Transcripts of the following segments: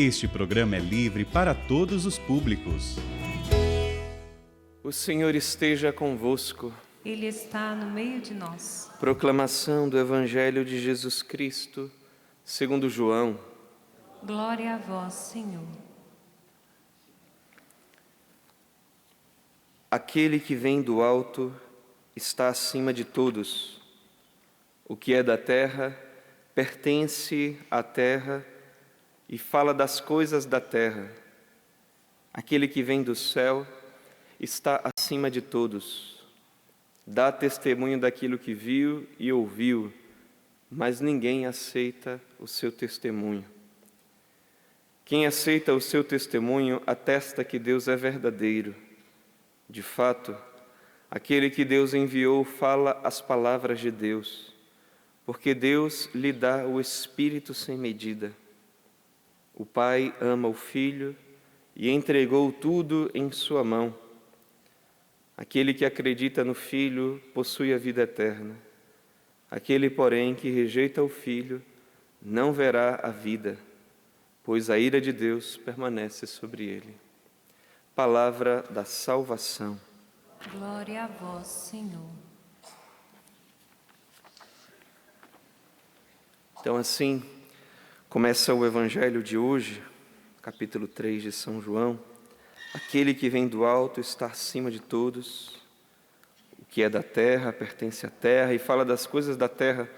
Este programa é livre para todos os públicos. O Senhor esteja convosco. Ele está no meio de nós. Proclamação do Evangelho de Jesus Cristo, segundo João. Glória a vós, Senhor. Aquele que vem do alto está acima de todos. O que é da terra pertence à terra e fala das coisas da terra. Aquele que vem do céu está acima de todos. Dá testemunho daquilo que viu e ouviu, mas ninguém aceita o seu testemunho. Quem aceita o seu testemunho atesta que Deus é verdadeiro. De fato, aquele que Deus enviou fala as palavras de Deus, porque Deus lhe dá o Espírito sem medida. O Pai ama o Filho e entregou tudo em sua mão. Aquele que acredita no Filho possui a vida eterna. Aquele, porém, que rejeita o Filho não verá a vida, pois a ira de Deus permanece sobre ele. Palavra da salvação. Glória a vós, Senhor. Então, assim, começa o Evangelho de hoje, capítulo 3 de São João. Aquele que vem do alto está acima de todos. O que é da terra pertence à terra e fala das coisas da terra.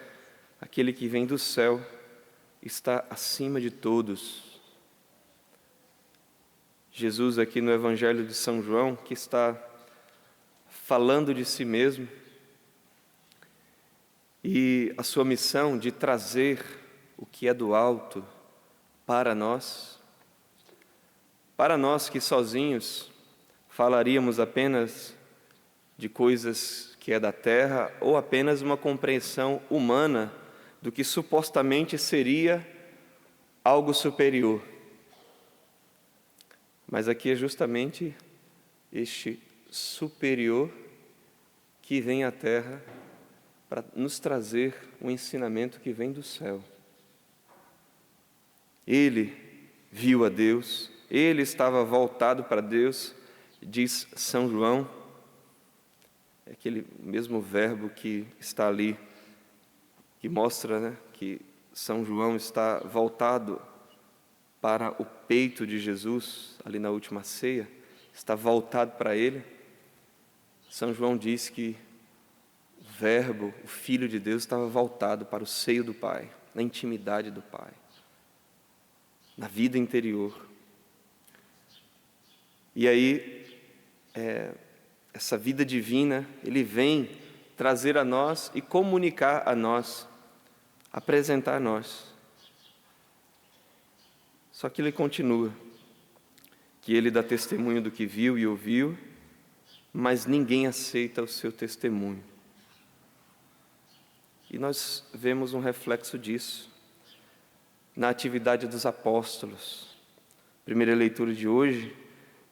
Aquele que vem do céu está acima de todos. Jesus aqui no Evangelho de São João, que está falando de si mesmo e a sua missão de trazer o que é do alto para nós que sozinhos falaríamos apenas de coisas que é da terra ou apenas uma compreensão humana do que supostamente seria algo superior. Mas aqui é justamente este superior que vem à terra para nos trazer um ensinamento que vem do céu. Ele viu a Deus, ele estava voltado para Deus, diz São João, é aquele mesmo verbo que está ali, que mostra, né, que São João está voltado para o peito de Jesus, ali na última ceia, está voltado para ele. São João diz que o Verbo, o Filho de Deus, estava voltado para o seio do Pai, na intimidade do Pai, na vida interior. E aí, essa vida divina, ele vem trazer a nós e comunicar a nós, apresentar a nós. Só que ele continua, que ele dá testemunho do que viu e ouviu, mas ninguém aceita o seu testemunho. E nós vemos um reflexo disso na atividade dos apóstolos. Primeira leitura de hoje,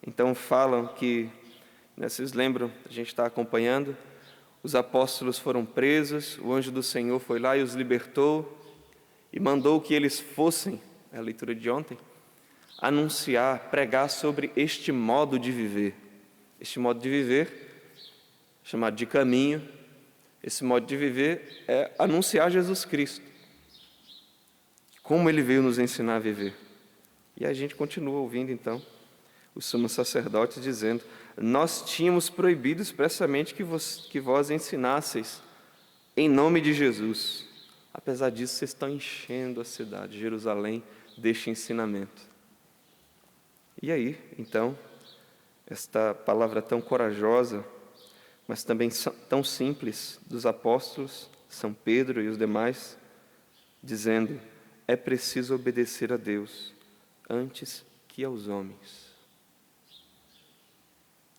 então falam que, né, vocês lembram, a gente está acompanhando, os apóstolos foram presos, o anjo do Senhor foi lá e os libertou e mandou que eles fossem, é a leitura de ontem, anunciar, pregar sobre este modo de viver. Este modo de viver, chamado de caminho, esse modo de viver é anunciar Jesus Cristo. Como ele veio nos ensinar a viver. E a gente continua ouvindo então os sumos sacerdotes dizendo: nós tínhamos proibido expressamente que vós ensinasseis em nome de Jesus. Apesar disso, vocês estão enchendo a cidade de Jerusalém deste ensinamento. E aí, então, esta palavra tão corajosa, mas também tão simples dos apóstolos, São Pedro e os demais, dizendo: é preciso obedecer a Deus antes que aos homens.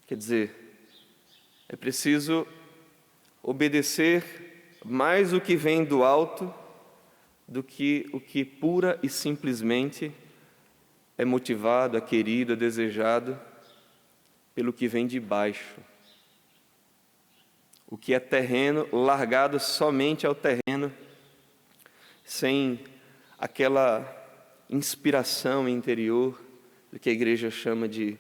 Quer dizer, é preciso obedecer mais o que vem do alto do que o que pura e simplesmente é motivado, é querido, é desejado pelo que vem de baixo. O que é terreno, largado somente ao terreno, sem aquela inspiração interior, do que a igreja chama de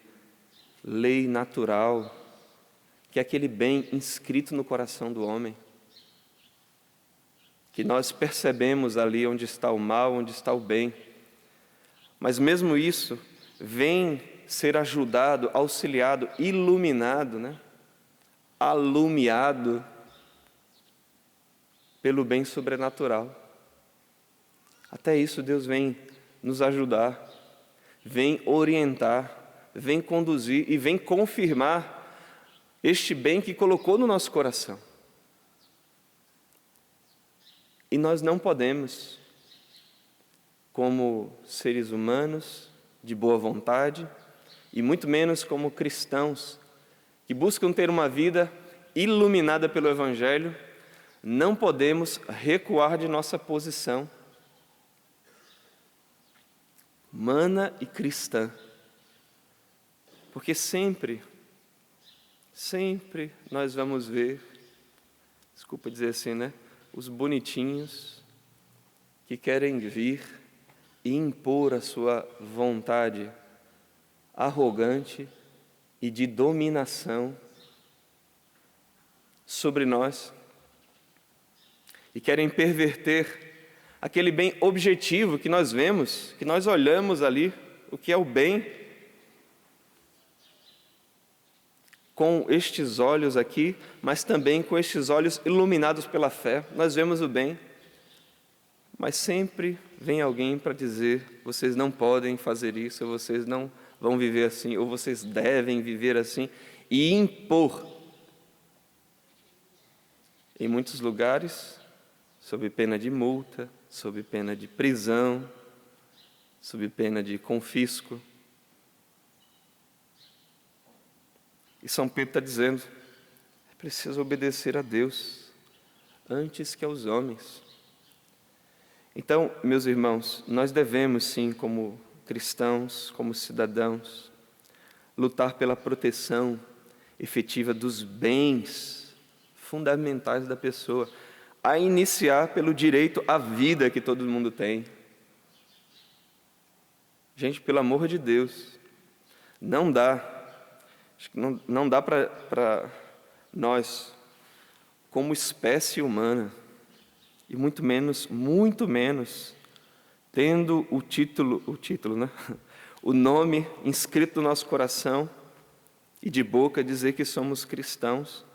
lei natural, que é aquele bem inscrito no coração do homem, que nós percebemos ali onde está o mal, onde está o bem. Mas mesmo isso vem ser ajudado, auxiliado, iluminado, alumiado pelo bem sobrenatural. Até isso Deus vem nos ajudar, vem orientar, vem conduzir e vem confirmar este bem que colocou no nosso coração. E nós não podemos, como seres humanos de boa vontade, e muito menos como cristãos que buscam ter uma vida iluminada pelo Evangelho, não podemos recuar de nossa posição humana e cristã, porque sempre nós vamos ver, desculpa dizer assim, os bonitinhos que querem vir e impor a sua vontade arrogante e de dominação sobre nós, e querem perverter aquele bem objetivo que nós vemos, que nós olhamos ali, o que é o bem, com estes olhos aqui, mas também com estes olhos iluminados pela fé, nós vemos o bem, mas sempre vem alguém para dizer: vocês não podem fazer isso, ou vocês não vão viver assim, ou vocês devem viver assim, e impor. Em muitos lugares, sob pena de multa, sob pena de prisão, sob pena de confisco. E São Pedro está dizendo: é preciso obedecer a Deus antes que aos homens. Então, meus irmãos, nós devemos sim, como cristãos, como cidadãos, lutar pela proteção efetiva dos bens fundamentais da pessoa, a iniciar pelo direito à vida que todo mundo tem. Gente, pelo amor de Deus, não dá para nós, como espécie humana, e muito menos, tendo o título, o nome inscrito no nosso coração e de boca, dizer que somos cristãos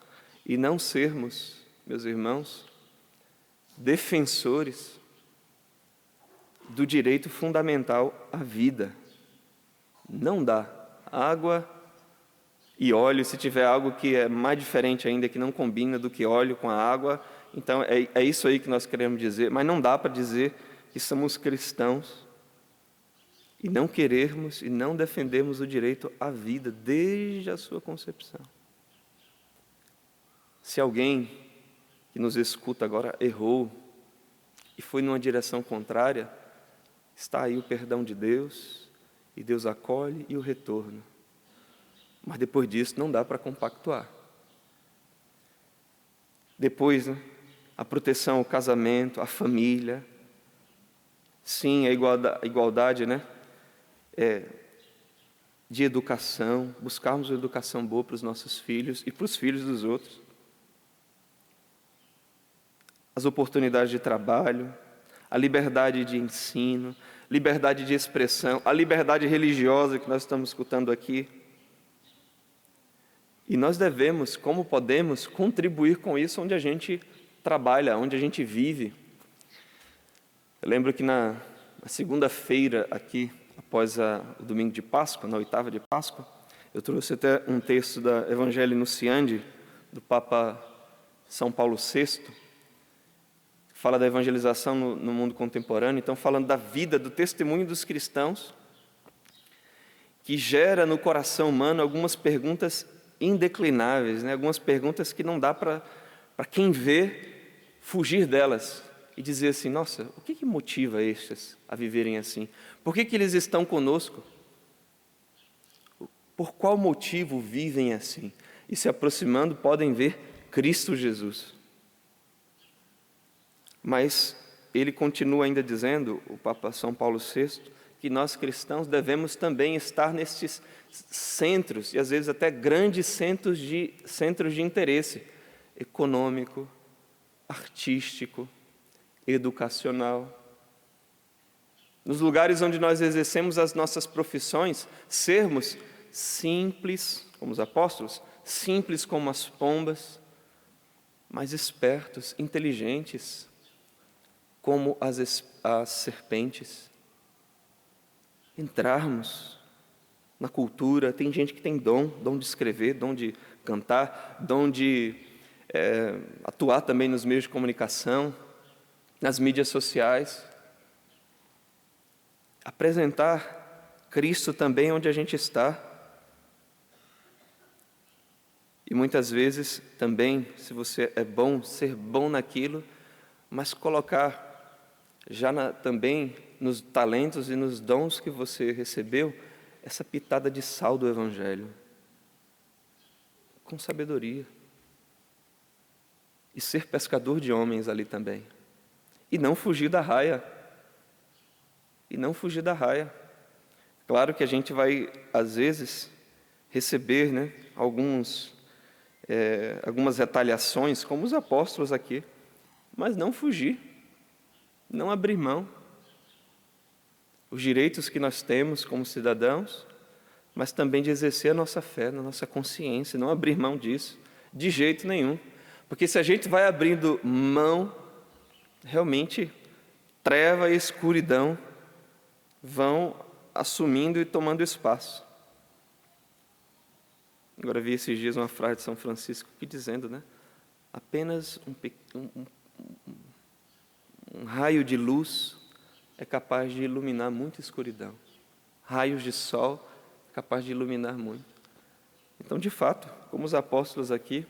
e não sermos, meus irmãos, defensores do direito fundamental à vida. Não dá. Água e óleo, se tiver algo que é mais diferente ainda, que não combina do que óleo com a água, então é isso aí que nós queremos dizer, mas não dá para dizer que somos cristãos e não querermos e não defendermos o direito à vida desde a sua concepção. Se alguém que nos escuta agora errou e foi numa direção contrária, está aí o perdão de Deus, e Deus acolhe e o retorna. Mas depois disso não dá para compactuar. Depois, a proteção ao casamento, à família. Sim, a igualdade, de educação, buscarmos uma educação boa para os nossos filhos e para os filhos dos outros. As oportunidades de trabalho, a liberdade de ensino, liberdade de expressão, a liberdade religiosa que nós estamos escutando aqui. E nós devemos, como podemos, contribuir com isso onde a gente trabalha, onde a gente vive. Eu lembro que na segunda-feira aqui, após o domingo de Páscoa, na oitava de Páscoa, eu trouxe até um texto da Evangelii Nuntiandi, do Papa São Paulo VI, fala da evangelização no mundo contemporâneo, então falando da vida, do testemunho dos cristãos, que gera no coração humano algumas perguntas indeclináveis, algumas perguntas que não dá para quem vê fugir delas e dizer assim: nossa, o que motiva estes a viverem assim? Por que eles estão conosco? Por qual motivo vivem assim? E se aproximando podem ver Cristo Jesus. Mas ele continua ainda dizendo, o Papa São Paulo VI, que nós cristãos devemos também estar nestes centros, e às vezes até grandes centros de interesse econômico, artístico, educacional. Nos lugares onde nós exercemos as nossas profissões, sermos simples, como os apóstolos, simples como as pombas, mas espertos, inteligentes, como as serpentes. Entrarmos na cultura, tem gente que tem dom de escrever, dom de cantar, dom de atuar também nos meios de comunicação, nas mídias sociais. Apresentar Cristo também onde a gente está. E muitas vezes também, se você é bom, ser bom naquilo, mas colocar também nos talentos e nos dons que você recebeu, essa pitada de sal do Evangelho, com sabedoria. E ser pescador de homens ali também. E não fugir da raia. Claro que a gente vai, às vezes, receber algumas retaliações, como os apóstolos aqui, mas não fugir, não abrir mão. Os direitos que nós temos como cidadãos, mas também de exercer a nossa fé, na nossa consciência, não abrir mão disso, de jeito nenhum. Porque se a gente vai abrindo mão, realmente, treva e escuridão vão assumindo e tomando espaço. Agora vi esses dias uma frase de São Francisco aqui dizendo, apenas um raio de luz é capaz de iluminar muita escuridão. Raios de sol é capaz de iluminar muito. Então, de fato, como os apóstolos aqui,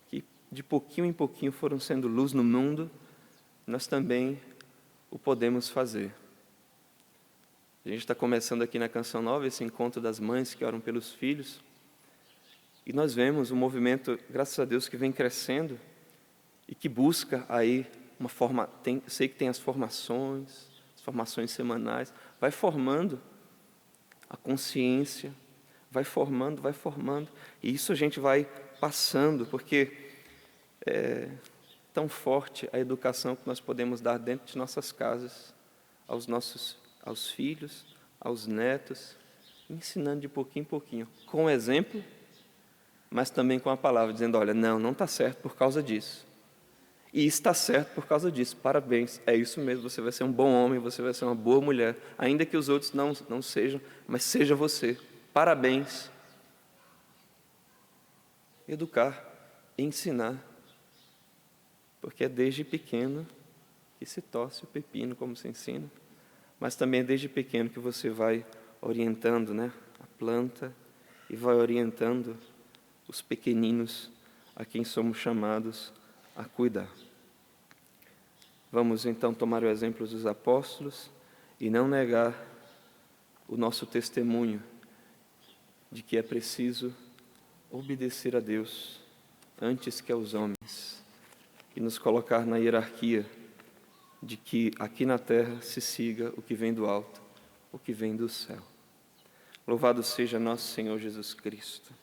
que de pouquinho em pouquinho foram sendo luz no mundo, nós também o podemos fazer. A gente está começando aqui na Canção Nova esse encontro das mães que oram pelos filhos, e nós vemos um movimento, graças a Deus, que vem crescendo e que busca aí uma forma, sei que tem as formações semanais, vai formando a consciência, vai formando, e isso a gente vai passando, porque é tão forte a educação que nós podemos dar dentro de nossas casas, aos filhos, aos netos, ensinando de pouquinho em pouquinho, com o exemplo, mas também com a palavra, dizendo, olha, não está certo por causa disso. E está certo por causa disso, parabéns, é isso mesmo, você vai ser um bom homem, você vai ser uma boa mulher, ainda que os outros não sejam, mas seja você, parabéns. Educar, ensinar, porque é desde pequeno que se torce o pepino, como se ensina, mas também é desde pequeno que você vai orientando a planta e vai orientando os pequeninos a quem somos chamados a cuidar. Vamos então tomar o exemplo dos apóstolos e não negar o nosso testemunho de que é preciso obedecer a Deus antes que aos homens e nos colocar na hierarquia de que aqui na terra se siga o que vem do alto, o que vem do céu. Louvado seja nosso Senhor Jesus Cristo.